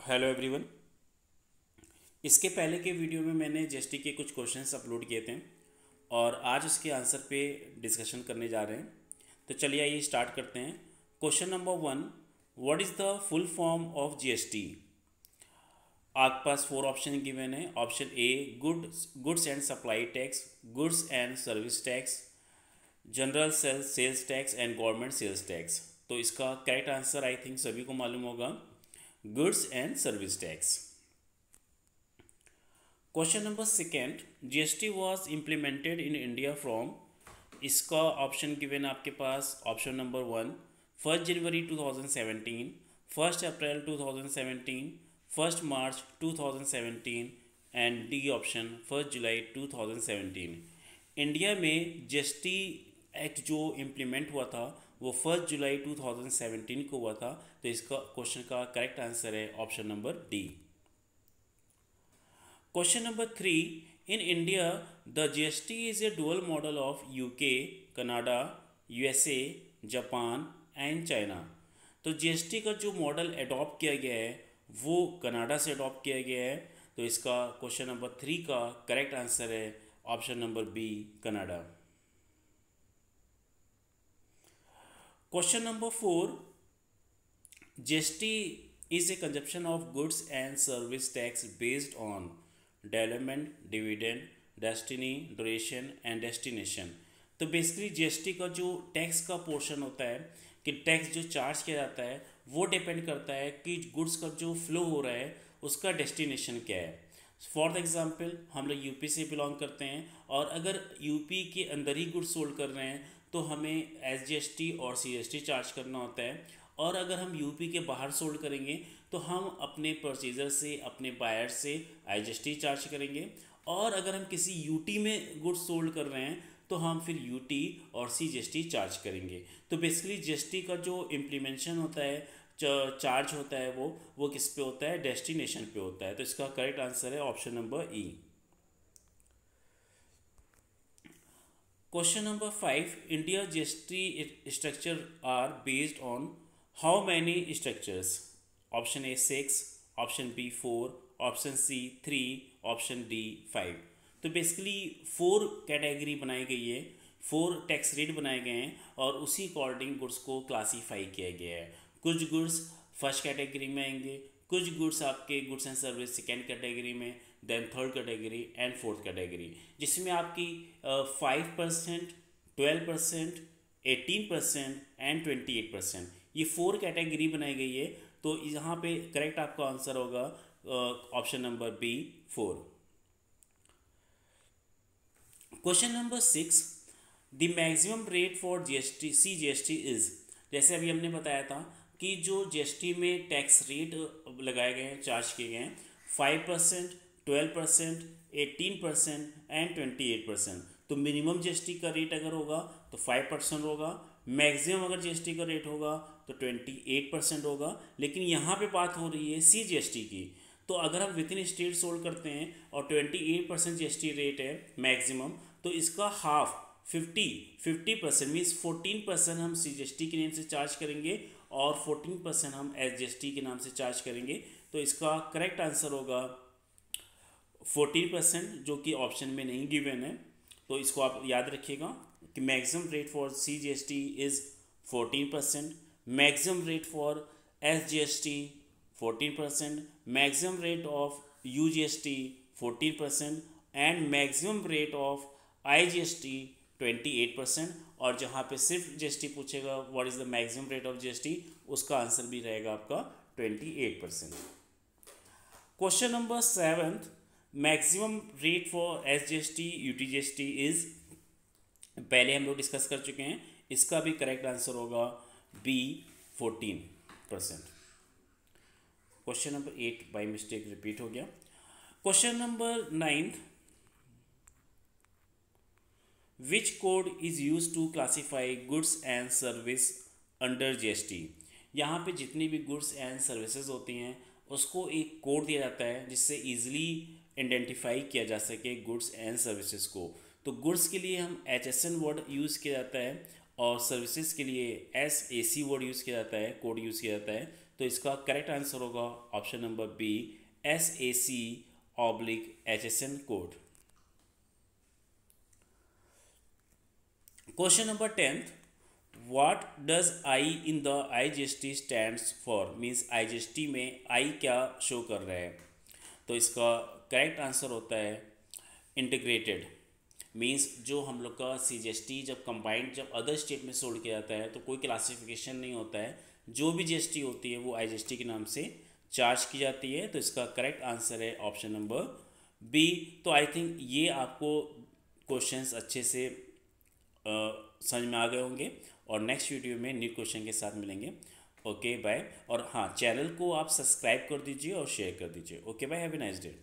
Hello everyone. इसके पहले के वीडियो में मैंने जीएसटी के कुछ क्वेश्चंस अपलोड किए थे और आज उसके आंसर पे डिस्कशन करने जा रहे हैं। तो चलिए आइए स्टार्ट करते हैं। Question number 1, what is the full form of GST? आपके पास 4 ऑप्शन गिवन है। Option A goods and supply tax, goods and service tax, general sales tax and government sales tax. तो इसका करेक्ट आंसर आई थिंक सभी को मालूम होगा, goods and service tax. Question number second, GST was implemented in India from. इसका option given आपके पास। Option number 1, 1 जनवरी 2017, 1 अप्रैल 2017, 1 मार्च 2017 एंड डी ऑप्शन 1 जुलाई 2017। इंडिया में जीएसटी एक्ट जो इम्प्लीमेंट हुआ था वो 1 जुलाई 2017 को हुआ था। तो इसका क्वेश्चन का करेक्ट आंसर है option number D. Question number 3. In India, the GST is a dual model of UK, Canada, USA, Japan and China. तो जीएसटी का जो मॉडल अडॉप्ट किया गया है वो कनाडा से अडॉप्ट किया गया है। तो इसका क्वेश्चन नंबर 3 का करेक्ट आंसर है option number B, Canada. Question number 4, GST is a consumption of goods and service tax based on development, dividend, destiny, duration and destination. तो बेसिकली जीएसटी का जो टैक्स का पोर्शन होता है कि tax जो चार्ज किया जाता है वो डिपेंड करता है कि गुड्स का जो फ्लो हो रहा है उसका डेस्टिनेशन क्या है। फॉर एग्जांपल हम लोग यूपी से बिलोंग करते हैं और अगर यूपी के अंदर ही गुड्स सोल्ड कर रहे हैं तो हमें एसजीएसटी और सीएसटी चार्ज करना होता है। और अगर हम यूपी के बाहर सोल्ड करेंगे तो हम अपने परचेजर से, अपने बायर से आईजीएसटी चार्ज करेंगे। और अगर हम किसी यूटी में गुड्स सोल्ड कर रहे हैं तो हम फिर यूटी और सीजीएसटी चार्ज करेंगे। तो बेसिकली जीएसटी का जो इम्प्लीमेंशन होता है, चार्ज होता है वो किस पे होता है? डेस्टिनेशन पे होता है। तो इसका करेक्ट आंसर है option number E. Question number 5, India GST structure are based on how many structures? Option A 6, option B 4, option C 3, option D 5। तो बेसिकली 4 कैटेगरी बनाई गई है, 4 टैक्स रेट बनाए गए हैं और उसी अकॉर्डिंग गुड्स को क्लासीफाई किया गया है। कुछ गुड्स फर्स्ट कैटेगरी में आएंगे, कुछ गुड्स आपके goods and service second category में, then third category and fourth category, जिसमें आपकी 5%, 12%, 18% एंड 28%, ये 4 कैटेगरी बनाई गई है। तो यहाँ पे करेक्ट आपका आंसर होगा option number B, 4। Question number 6, the maximum rate for GST CGST is. जैसे अभी हमने बताया था कि जो जीएसटी में टैक्स रेट लगाए गए हैं, चार्ज किए गए हैं, 5%, 12%, 18% एंड 28%। तो मिनिमम जीएसटी का रेट अगर होगा तो 5% होगा, मैक्सिमम अगर जीएसटी का रेट होगा तो 28% होगा। लेकिन यहाँ पे बात हो रही है सीजीएसटी की। तो अगर हम विद इन स्टेट सोल्ड करते हैं और 28% जीएसटी रेट है मैक्सिमम, तो इसका हाफ 50% मीन्स 14% हम सीजीएसटी के नाम से चार्ज करेंगे और 14% हम एसजीएसटी के नाम से चार्ज करेंगे। तो इसका करेक्ट आंसर होगा 14%, जो कि ऑप्शन में नहीं गिवन है। तो इसको आप याद रखिएगा कि maximum rate for CGST is 14%, maximum rate for SGST 14%, maximum rate of यूजीएसटी 14% and maximum rate of IGST 28%। और जहाँ पे सिर्फ जीएसटी पूछेगा what is the maximum rate of GST, उसका आंसर भी रहेगा आपका 28%। Question number 7, maximum rate for SGST UTGST is. पहले हम लोग डिस्कस कर चुके हैं, इसका भी करेक्ट आंसर होगा B, 14%। Question number 8 by mistake repeat हो गया। Question number 9, which code is use to classify goods and service under GST? यहाँ पे जितनी भी गुड्स एंड सर्विसेज होती हैं उसको एक कोड दिया जाता है जिससे ईजिली आइडेंटिफाई किया जा सके गुड्स एंड सर्विसेज को। तो गुड्स के लिए हम HSN वर्ड यूज़ किया जाता है और सर्विसेज के लिए SAC वर्ड यूज़ किया जाता है, कोड यूज़ किया जाता है। तो इसका करेक्ट आंसर होगा option number B, SAC/HSN code. Question number 10th, what does I in the IGST stands for, means IGST में आई क्या शो कर रहा है। तो इसका करेक्ट आंसर होता है इंटीग्रेटेड, मीन्स जो हम लोग का CGST जब कंबाइंड जब अदर स्टेट में सोल्ड किया जाता है तो कोई क्लासिफिकेशन नहीं होता है, जो भी GST होती है वो IGST के नाम से चार्ज की जाती है। तो इसका करेक्ट आंसर है ऑप्शन नंबर बी। तो आई थिंक ये आपको क्वेश्चंस अच्छे से समझ में आ गए होंगे और नेक्स्ट वीडियो में न्यू क्वेश्चन के साथ मिलेंगे। Okay bye. और हाँ, चैनल को आप सब्सक्राइब कर दीजिए और शेयर कर दीजिए। Okay bye, have a nice day.